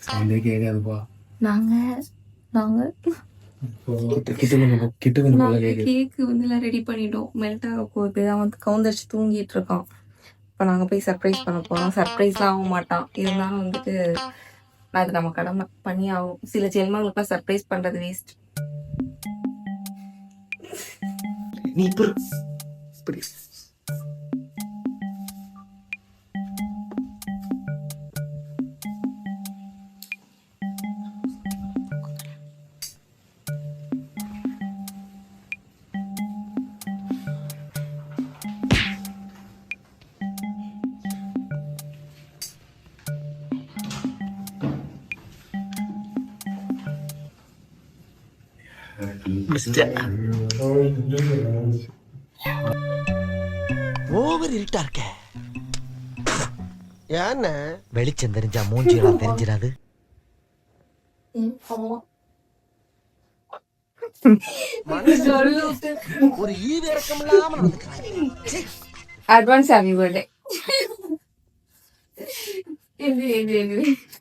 சவுண்டே கேட்காதுப்பா. நாங்க கேக்கு வந்து எல்லாம் ரெடி பண்ணிட்டோம். மெல்ட் ஆக போகுது. அவன் கவுந்தரிச்சு தூங்கிட்டு இருக்கான். இப்போ நாங்கள் போய் சர்ப்ரைஸ் பண்ண போகிறோம். சர்ப்ரைஸ்லாம் ஆக மாட்டான். இருந்தாலும் வந்துட்டு அது நம்ம கடமை பண்ணி ஆகும். சில ஜென்மங்களுக்குலாம் சர்ப்ரைஸ் பண்ணுறது வேஸ்ட். நீ இப்படி ஓவர் இருட்டா இருக்க. ஏன்னா வெளிச்சம் தெரிஞ்சா மூஞ்சியெல்லாம் தெரிஞ்சிடாது. ஒரு ஈவு இறக்கம் இல்லாம நடந்துக்கிறாங்க. Advance happy birthday.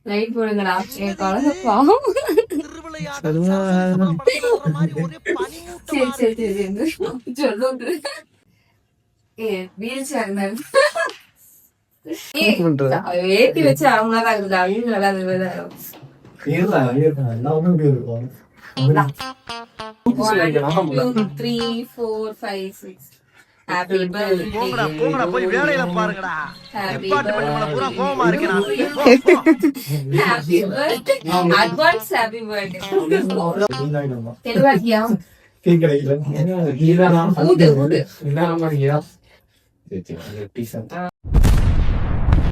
லைட் போடுங்கடா. என் குழந்தை பாவம். ஏத்தி வச்சு அவங்கதான் இருக்குது. அவங்க நல்லா Happy birthday. போங்கடா போய் வேலையில பாருங்கடா. டிபார்ட்மென்ட் பூரா கோவமா இருக்கேன் நான். Happy birthday. Advance happy birthday. தெளிவாக்கியா? கேக்குறீங்களா? ஊது ஊது. என்ன மாதிரியா? சரி சரி.